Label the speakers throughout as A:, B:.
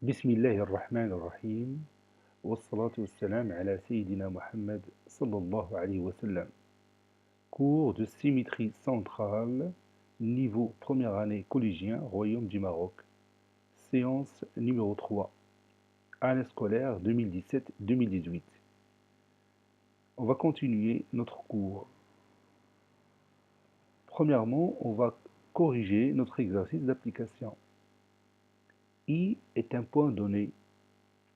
A: بسم الله الرحمن الرحيم والصلاة والسلام على سيدنا Mohammed sallallahu alayhi wa sallam. Cours de symétrie centrale, niveau première année collégien, Royaume du Maroc. Séance numéro 3, année scolaire 2017-2018. On va continuer notre cours. Premièrement, on va corriger notre exercice d'application. I est un point donné.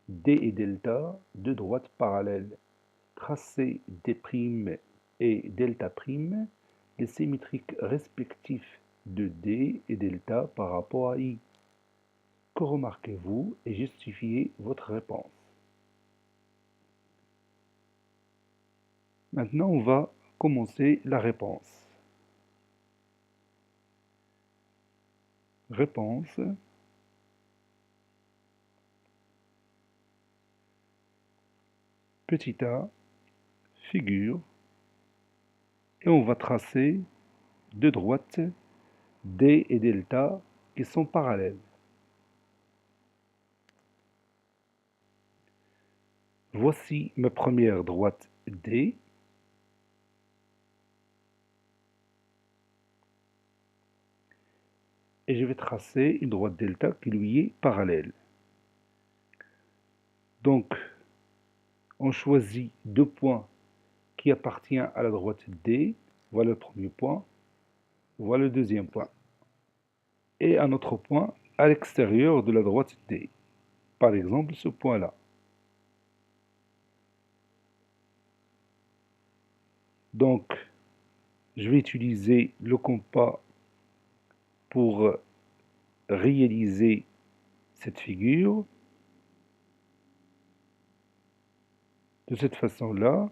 A: D et delta, deux droites parallèles. Tracez D' et delta', les symétriques respectifs de D et delta par rapport à I. Que remarquez-vous et justifiez votre réponse. Maintenant, on va commencer la réponse. Réponse. Petit a, figure, et on va tracer deux droites D et delta qui sont parallèles. Voici ma première droite D. Et je vais tracer une droite delta qui lui est parallèle. Donc, on choisit deux points qui appartiennent à la droite D. Voilà le premier point. Voilà le deuxième point. Et un autre point à l'extérieur de la droite D. Par exemple, ce point-là. Donc, je vais utiliser le compas pour réaliser cette figure. De cette façon-là,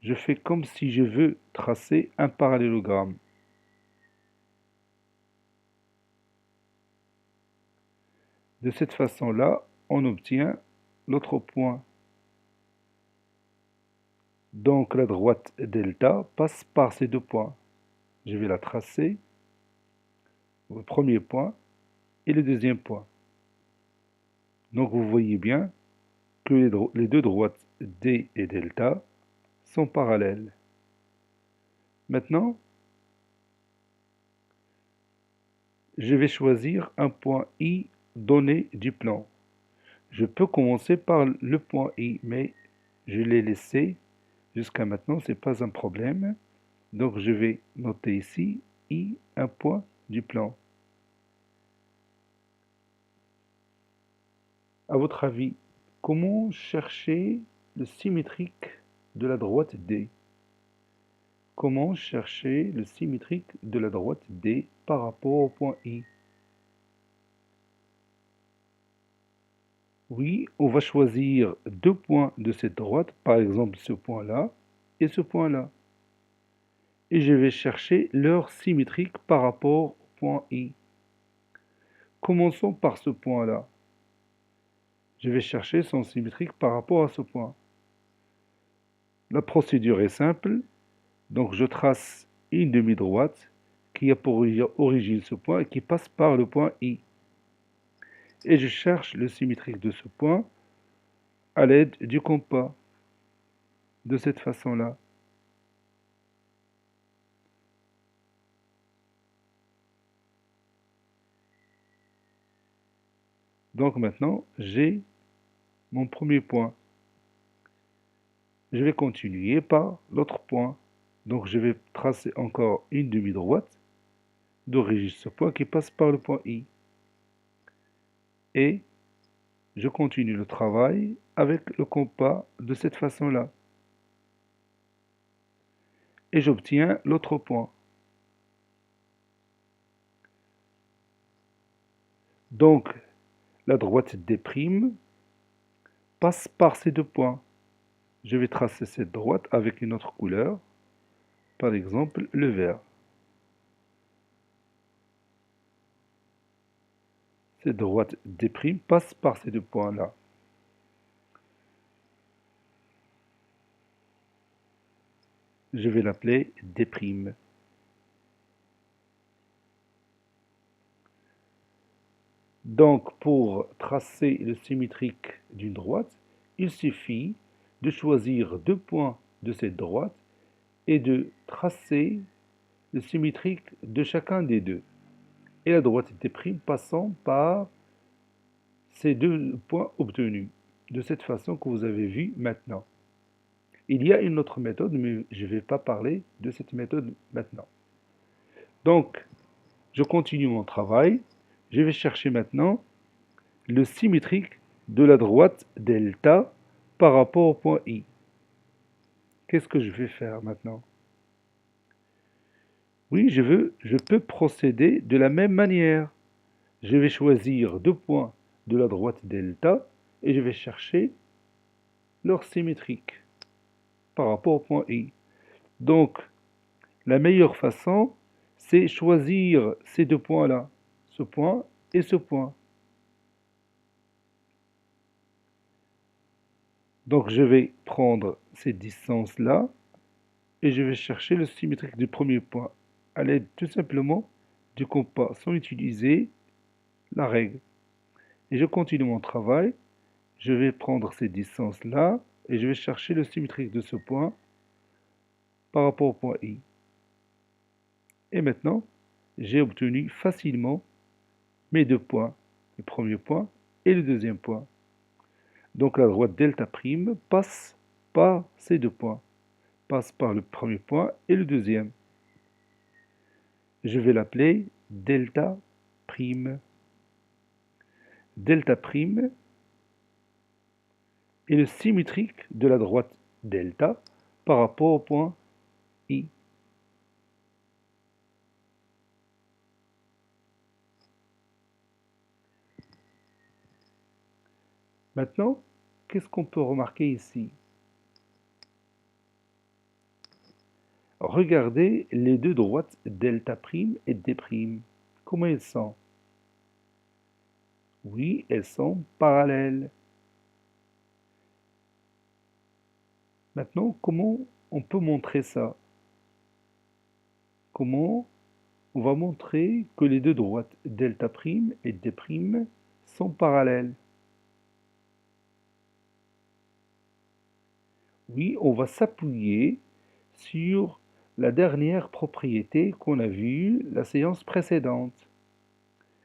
A: je fais comme si je veux tracer un parallélogramme. De cette façon-là, on obtient l'autre point. Donc la droite delta passe par ces deux points. Je vais la tracer, le premier point et le deuxième point. Donc vous voyez bien que les deux droites D et delta sont parallèles. Maintenant, je vais choisir un point I donné du plan. Je peux commencer par le point I, mais je l'ai laissé jusqu'à maintenant, ce n'est pas un problème. Donc je vais noter ici I, un point du plan. À votre avis, comment chercher le symétrique de la droite D? Comment chercher le symétrique de la droite D par rapport au point I? Oui, on va choisir deux points de cette droite, par exemple ce point-là et ce point-là. Et je vais chercher leur symétrique par rapport au point I. Commençons par ce point-là. Je vais chercher son symétrique par rapport à ce point. La procédure est simple. Donc je trace une demi-droite qui a pour origine ce point et qui passe par le point I. Et je cherche le symétrique de ce point à l'aide du compas, de cette façon-là. Donc maintenant, j'ai mon premier point. Je vais continuer par l'autre point. Donc je vais tracer encore une demi-droite d'origine ce point qui passe par le point I. Et je continue le travail avec le compas de cette façon-là. Et j'obtiens l'autre point. Donc, la droite D' passe par ces deux points. Je vais tracer cette droite avec une autre couleur, par exemple le vert. Cette droite D' passe par ces deux points-là. Je vais l'appeler D'. Donc, pour tracer le symétrique d'une droite, il suffit de choisir deux points de cette droite et de tracer le symétrique de chacun des deux. Et la droite D' passant par ces deux points obtenus, de cette façon que vous avez vu maintenant. Il y a une autre méthode, mais je ne vais pas parler de cette méthode maintenant. Donc, je continue mon travail. Je vais chercher maintenant le symétrique de la droite delta par rapport au point I. Qu'est-ce que je vais faire maintenant? Oui, je peux procéder de la même manière. Je vais choisir deux points de la droite delta et je vais chercher leur symétrique par rapport au point I. Donc, la meilleure façon, c'est choisir ces deux points-là, ce point et ce point. Donc, je vais prendre ces distances-là et je vais chercher le symétrique du premier point à l'aide tout simplement du compas sans utiliser la règle. Et je continue mon travail. Je vais prendre ces distances-là et je vais chercher le symétrique de ce point par rapport au point I. Et maintenant, j'ai obtenu facilement mes deux points, le premier point et le deuxième point. Donc la droite delta prime passe par ces deux points, passe par le premier point et le deuxième. Je vais l'appeler delta prime. Delta prime est le symétrique de la droite delta par rapport au point I. Maintenant, qu'est-ce qu'on peut remarquer ici? Regardez les deux droites delta prime et D prime. Comment elles sont? Oui, elles sont parallèles. Maintenant, comment on peut montrer ça? Comment on va montrer que les deux droites delta prime et D prime sont parallèles? Oui, on va s'appuyer sur la dernière propriété qu'on a vue la séance précédente.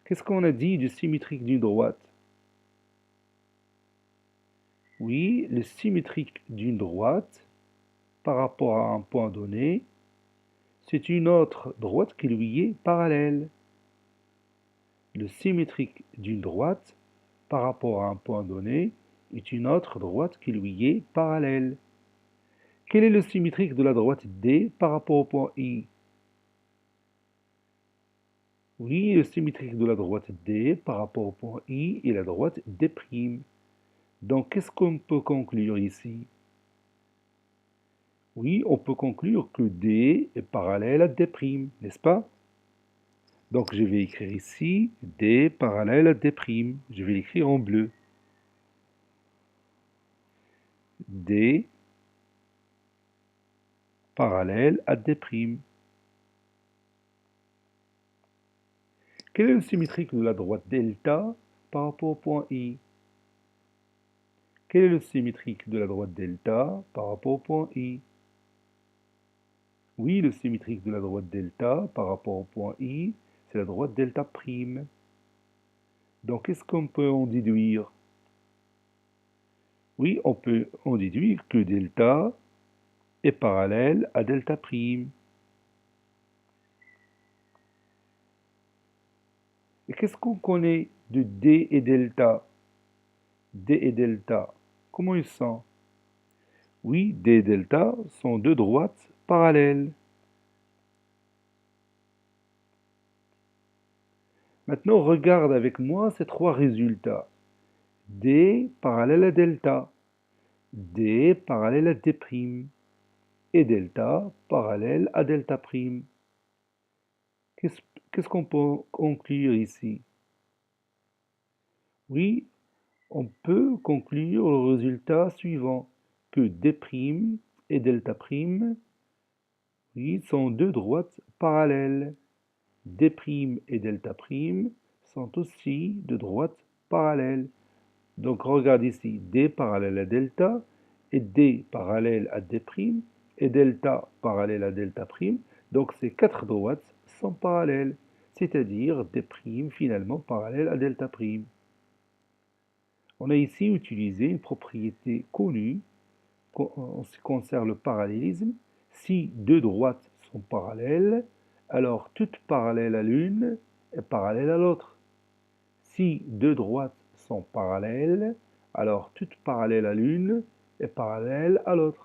A: Qu'est-ce qu'on a dit du symétrique d'une droite? Oui, le symétrique d'une droite par rapport à un point donné, c'est une autre droite qui lui est parallèle. Le symétrique d'une droite par rapport à un point donné est une autre droite qui lui est parallèle. Quel est le symétrique de la droite D par rapport au point I? Oui, le symétrique de la droite D par rapport au point I est la droite D'. Donc, qu'est-ce qu'on peut conclure ici? Oui, on peut conclure que D est parallèle à D', n'est-ce pas? Donc, je vais écrire ici D parallèle à D'. Je vais l'écrire en bleu. D parallèle à D'. Quel est le symétrique de la droite delta par rapport au point I? Quel est le symétrique de la droite delta par rapport au point I? Oui, le symétrique de la droite delta par rapport au point I, c'est la droite delta prime. Donc, qu'est-ce qu'on peut en déduire? Oui, on peut en déduire que delta est parallèle à delta prime. Et qu'est-ce qu'on connaît de D et delta? D et delta, comment ils sont? Oui, D et delta sont deux droites parallèles. Maintenant, regarde avec moi ces trois résultats. D parallèle à delta, D parallèle à D' et delta parallèle à delta prime. Qu'est-ce qu'on peut conclure ici? Oui, on peut conclure le résultat suivant, que D' et delta prime, oui, sont deux droites parallèles. D' et delta prime sont aussi de droites parallèles. Donc regarde ici, D parallèle à delta, et D parallèle à D', et delta parallèle à delta'. Donc ces quatre droites sont parallèles, c'est-à-dire D' finalement parallèle à delta'. On a ici utilisé une propriété connue en ce qui concerne le parallélisme. Si deux droites sont parallèles, alors toute parallèle à l'une est parallèle à l'autre. Si deux droites sont parallèles, alors toute parallèle à l'une est parallèle à l'autre.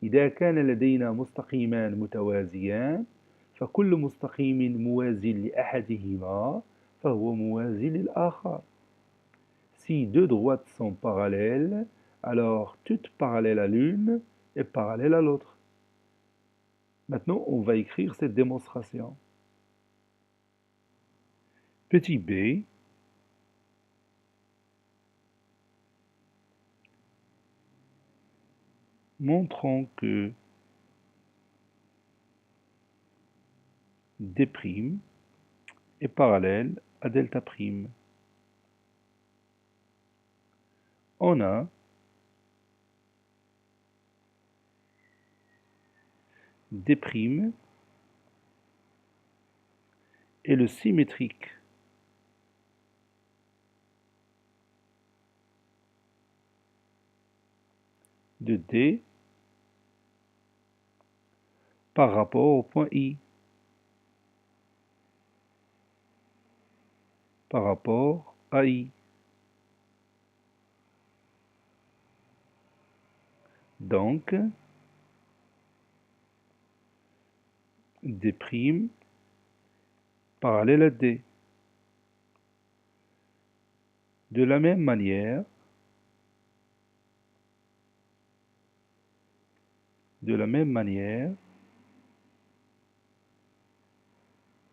A: إذا كان لدينا مستقيمان متوازيان فكل مستقيم موازي لأحدهما فهو موازي للآخر. Si deux droites sont parallèles, alors toute parallèle à l'une est parallèle à l'autre. Maintenant, on va écrire cette démonstration. Petit b, montrons que D' est parallèle à delta'. On a D' et le symétrique de D par rapport au point I, par rapport à I. Donc, D' parallèle à D. De la même manière,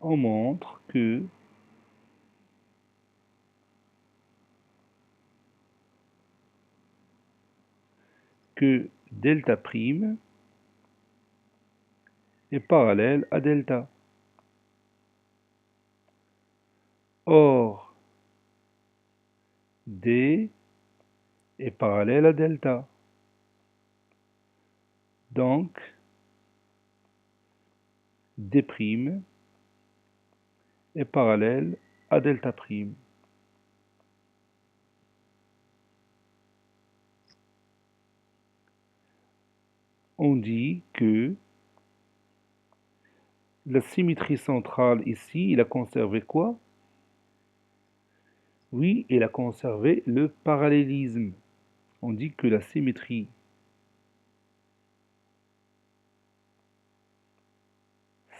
A: on montre que delta' est parallèle à delta. Or, D est parallèle à delta. Donc, D' est parallèle à delta'. On dit que la symétrie centrale ici, il a conservé quoi? Oui, il a conservé le parallélisme. On dit que la symétrie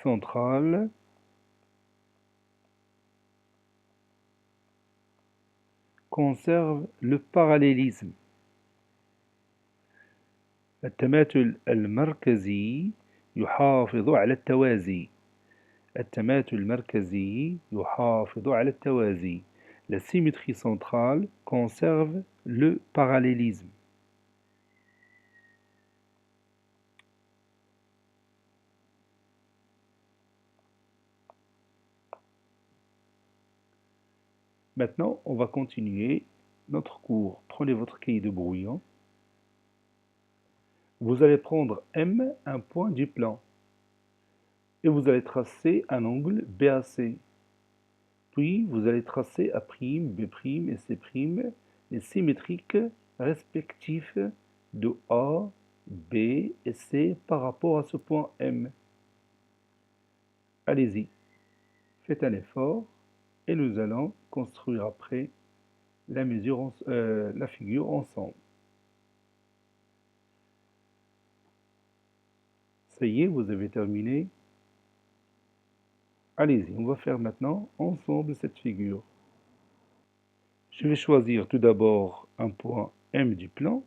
A: centrale conserve le parallélisme. التماثل المركزي يحافظ على التوازي. التماثل المركزي يحافظ على التوازي. La symétrie centrale conserve le parallélisme. Maintenant, on va continuer notre cours. Prenez votre cahier de brouillon. Vous allez prendre M, un point du plan, et vous allez tracer un angle BAC. Puis, vous allez tracer A', B' et C', les symétriques respectifs de A, B et C par rapport à ce point M. Allez-y, faites un effort et nous allons construire après la figure ensemble. Ça y est, vous avez terminé. Allez-y, on va faire maintenant ensemble cette figure. Je vais choisir tout d'abord un point M du plan.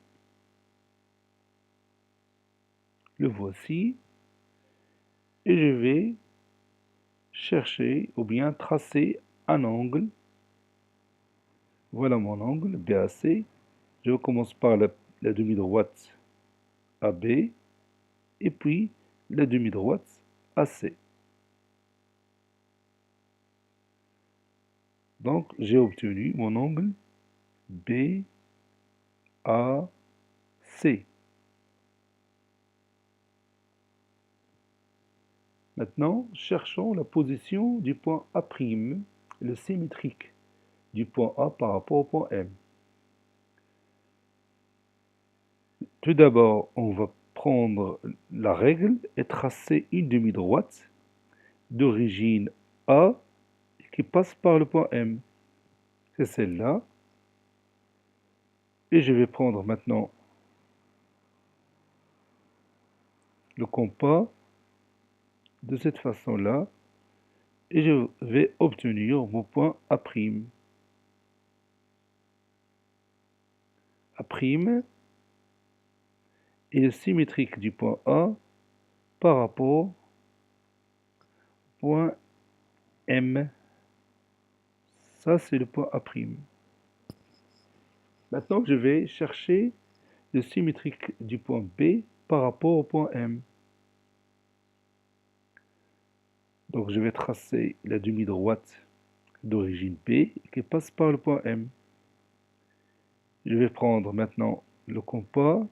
A: Le voici. Et je vais chercher ou bien tracer un angle. Voilà mon angle BAC. Je commence par la demi-droite AB et puis la demi-droite AC. Donc, j'ai obtenu mon angle BAC. Maintenant, cherchons la position du point A', le symétrique du point A par rapport au point M. Tout d'abord, on va prendre la règle et tracer une demi-droite d'origine A qui passe par le point M. C'est celle-là. Et je vais prendre maintenant le compas de cette façon-là. Et je vais obtenir mon point A'. A' est le symétrique du point A par rapport au point M. Ça, c'est le point A'. Maintenant, je vais chercher le symétrique du point B par rapport au point M. Donc, je vais tracer la demi-droite d'origine B qui passe par le point M. Je vais prendre maintenant le compas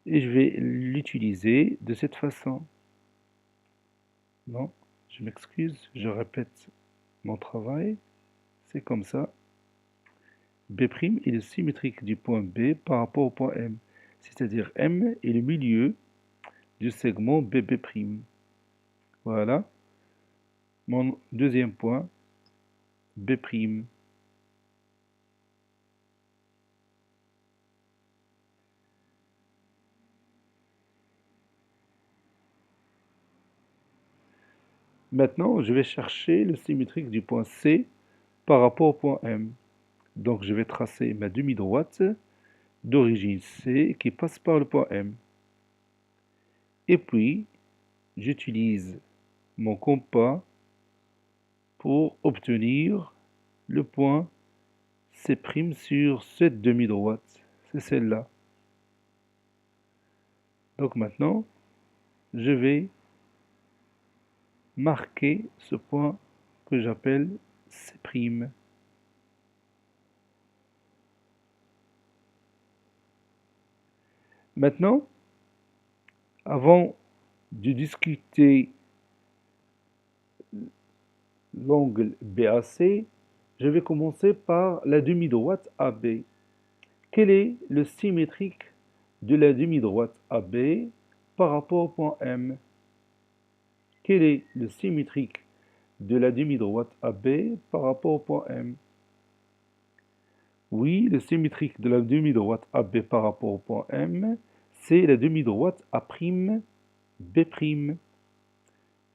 A: et je vais l'utiliser de cette façon. Non, je m'excuse, je répète mon travail. C'est comme ça. B' est le symétrique du point B par rapport au point M. C'est-à-dire M est le milieu du segment BB'. Voilà. Mon deuxième point, B'. Maintenant, je vais chercher le symétrique du point C par rapport au point M. Donc, je vais tracer ma demi-droite d'origine C qui passe par le point M. Et puis, j'utilise mon compas pour obtenir le point C' sur cette demi-droite. C'est celle-là. Donc maintenant, je vais marquer ce point que j'appelle C'. Maintenant, avant de discuter l'angle BAC, je vais commencer par la demi-droite AB. Quel est le symétrique de la demi-droite AB par rapport au point M? Quel est le symétrique de la demi-droite AB par rapport au point M? Oui, le symétrique de la demi-droite AB par rapport au point M, c'est la demi-droite A'B'.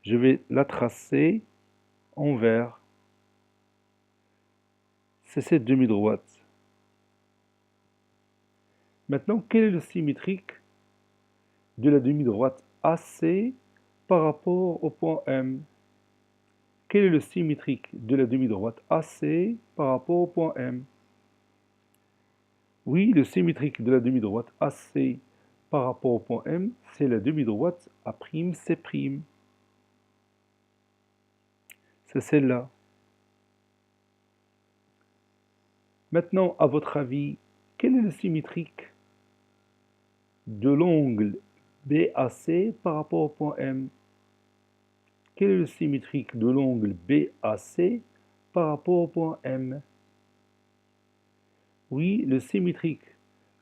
A: Je vais la tracer en vert. C'est cette demi-droite. Maintenant, quel est le symétrique de la demi-droite AC par rapport au point M? Quel est le symétrique de la demi-droite AC par rapport au point M? Oui, le symétrique de la demi-droite AC par rapport au point M, c'est la demi-droite A'C'. C'est celle-là. Maintenant, à votre avis, quel est le symétrique de l'angle BAC par rapport au point M? Quel est le symétrique de l'angle BAC par rapport au point M? Oui, le symétrique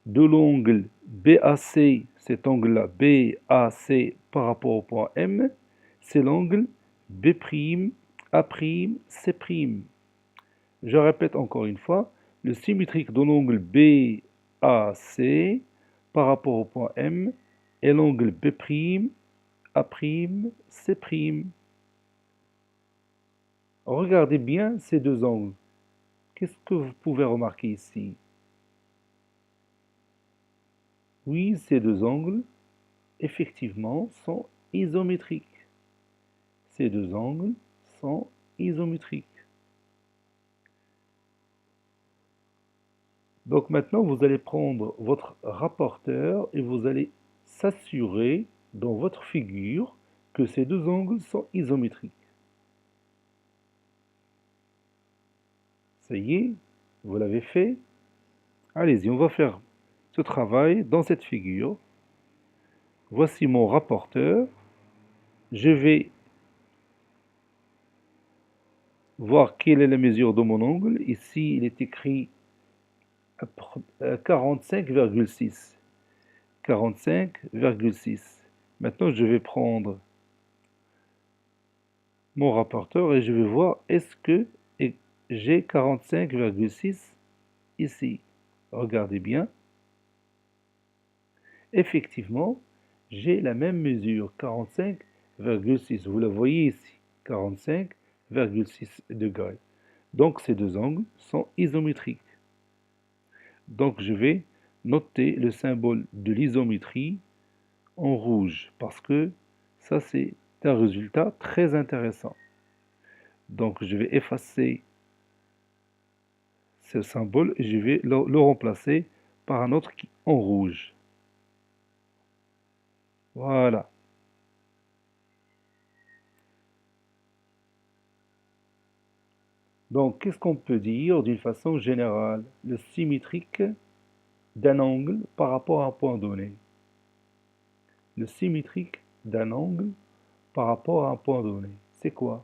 A: de l'angle BAC, cet angle-là, BAC par rapport au point M, c'est l'angle B'A'C'. Je répète encore une fois, le symétrique de l'angle BAC par rapport au point M est l'angle B'A'C'. Regardez bien ces deux angles. Qu'est-ce que vous pouvez remarquer ici? Oui, ces deux angles, effectivement, sont isométriques. Ces deux angles sont isométriques. Donc maintenant, vous allez prendre votre rapporteur et vous allez s'assurer dans votre figure que ces deux angles sont isométriques. Ça y est, vous l'avez fait. Allez-y, on va faire ce travail dans cette figure. Voici mon rapporteur. Je vais voir quelle est la mesure de mon angle. Ici, il est écrit 45,6. 45,6. Maintenant, je vais prendre mon rapporteur et je vais voir est-ce que j'ai 45,6 ici. Regardez bien. Effectivement, j'ai la même mesure, 45,6. Vous la voyez ici, 45,6 degrés. Donc ces deux angles sont isométriques. Donc je vais noter le symbole de l'isométrie en rouge parce que ça c'est un résultat très intéressant. Donc je vais effacer ce symbole et je vais le remplacer par un autre en rouge. Voilà. Donc qu'est-ce qu'on peut dire d'une façon générale? Le symétrique d'un angle par rapport à un point donné. Le symétrique d'un angle par rapport à un point donné. C'est quoi?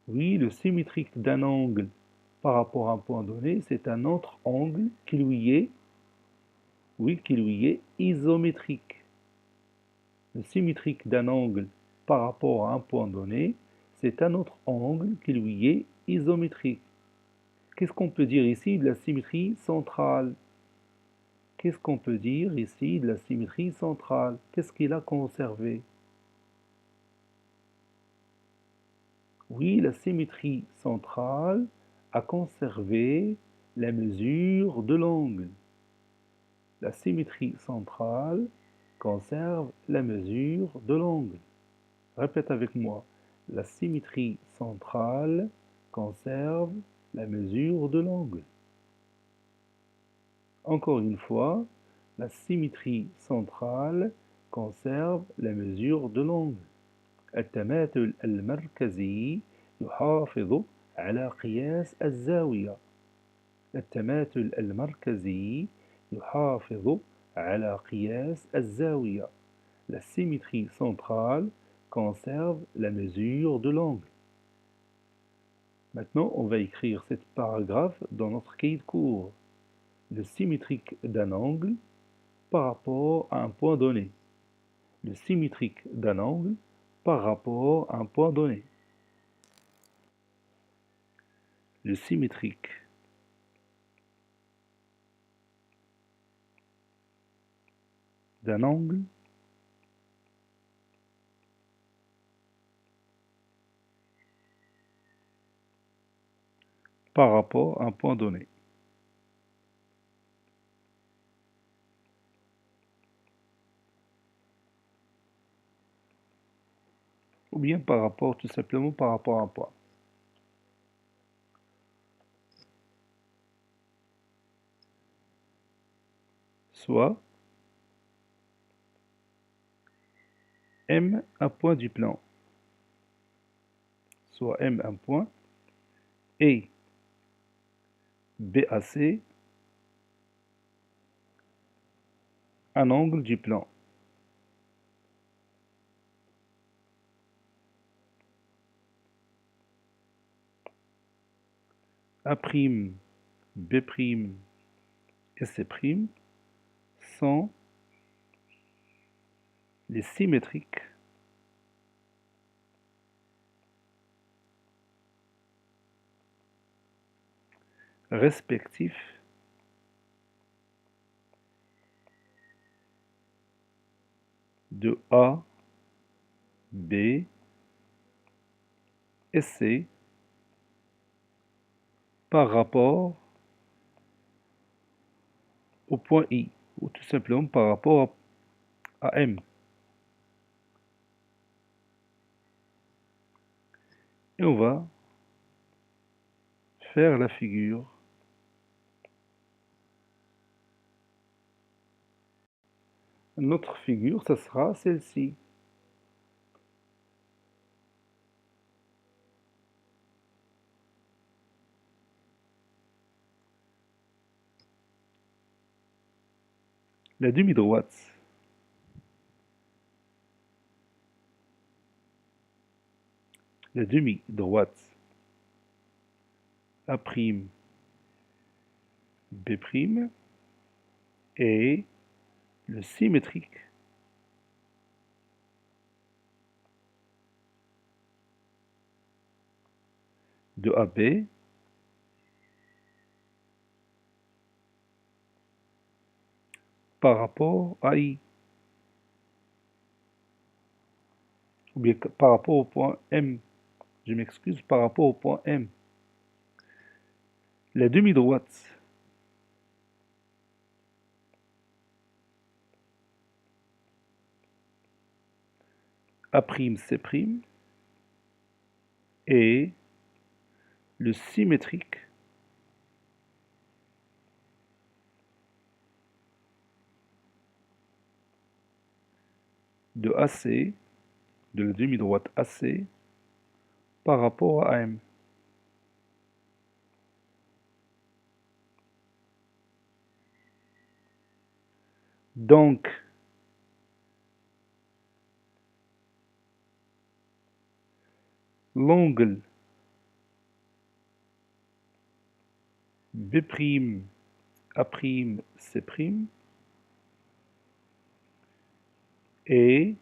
A: Oui, le symétrique d'un angle par rapport à un point donné, c'est un autre angle qui lui est, oui, qui lui est isométrique. Le symétrique d'un angle par rapport à un point donné, c'est un autre angle qui lui est isométrique. Qu'est-ce qu'on peut dire ici de la symétrie centrale? Qu'est-ce qu'on peut dire ici de la symétrie centrale? Qu'est-ce qu'il a conservé? Oui, la symétrie centrale a conservé la mesure de l'angle. La symétrie centrale conserve la mesure de l'angle. Répète avec moi. La symétrie centrale conserve la mesure de l'angle. Encore une fois, la symétrie centrale conserve la mesure de l'angle. التماثل المركزي يحافظ على قياس الزاوية. التماثل المركزي يحافظ على قياس الزاوية. La symétrie centrale conserve la mesure de l'angle. Maintenant, on va écrire cette paragraphe dans notre cahier de cours. Le symétrique d'un angle par rapport à un point donné. Le symétrique d'un angle par rapport à un point donné. Le symétrique d'un angle par rapport à un point donné. Ou bien par rapport, tout simplement par rapport à un point. Soit M un point du plan. Soit M un point et BAC un angle du plan. A', B' et C' sont les symétriques respectifs de A, B et C par rapport au point I, ou tout simplement par rapport à M. Et on va faire la figure. Notre figure, ça sera celle-ci. La demi-droite. La demi-droite. A', B' et le symétrique de AB par rapport à I, ou bien par rapport au point M. Je m'excuse, par rapport au point M. La demi-droite A'C' et le symétrique de AC, de la demi-droite AC, par rapport à M. Donc, l'angle B', A'C' et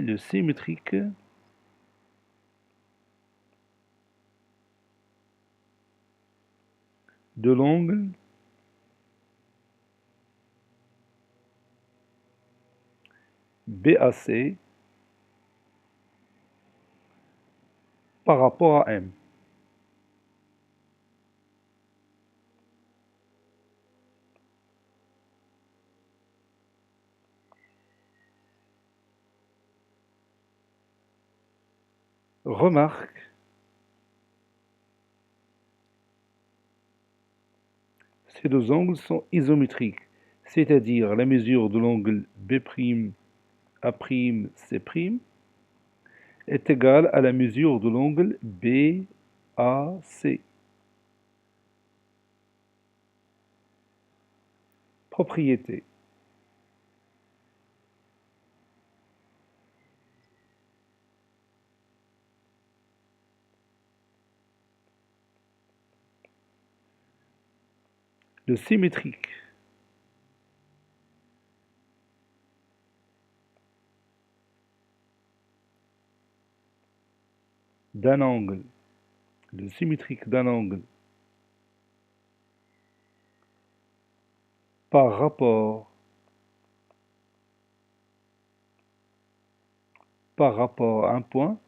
A: le symétrique de l'angle BAC par rapport à M. Remarque, ces deux angles sont isométriques, c'est-à-dire la mesure de l'angle B', A'C' est égale à la mesure de l'angle BAC. Propriété. Le symétrique d'un angle, le symétrique d'un angle par rapport à un point,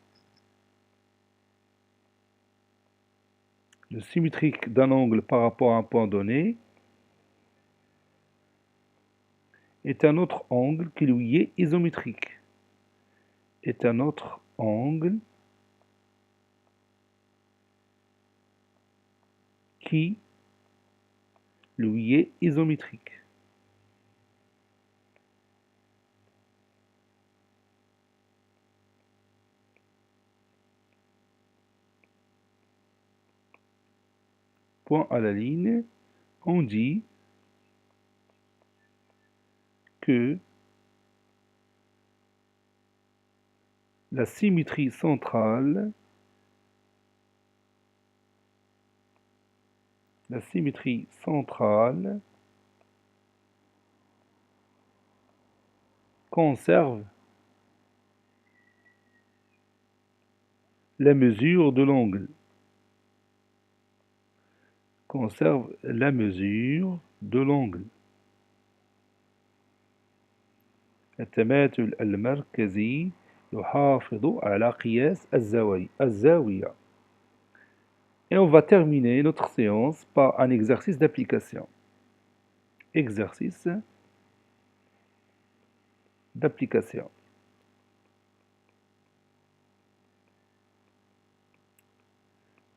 A: le symétrique d'un angle par rapport à un point donné est un autre angle qui lui est isométrique. Est un autre angle qui lui est isométrique. Point à la ligne, on dit que la symétrie centrale conserve la mesure de l'angle. Conserve la mesure de l'angle. التماثل المركزي يحافظ على قياس الزاوية. Et on va terminer notre séance par un exercice d'application. Exercice d'application.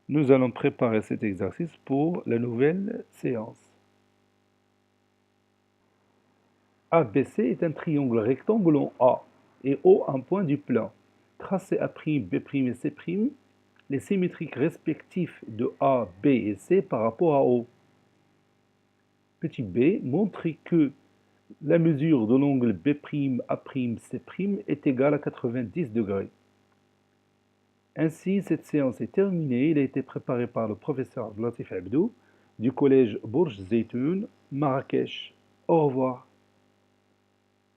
A: Nous allons préparer cet exercice pour la nouvelle séance. ABC est un triangle rectangle en A et O un point du plan. Tracez A', B' et C' les symétriques respectifs de A, B et C par rapport à O. Petit b, montrer que la mesure de l'angle B'A'C' est égale à 90 degrés. Ainsi, cette séance est terminée. Elle a été préparée par le professeur Latif Abdou du collège Bourj Zeytoun, Marrakech. Au revoir.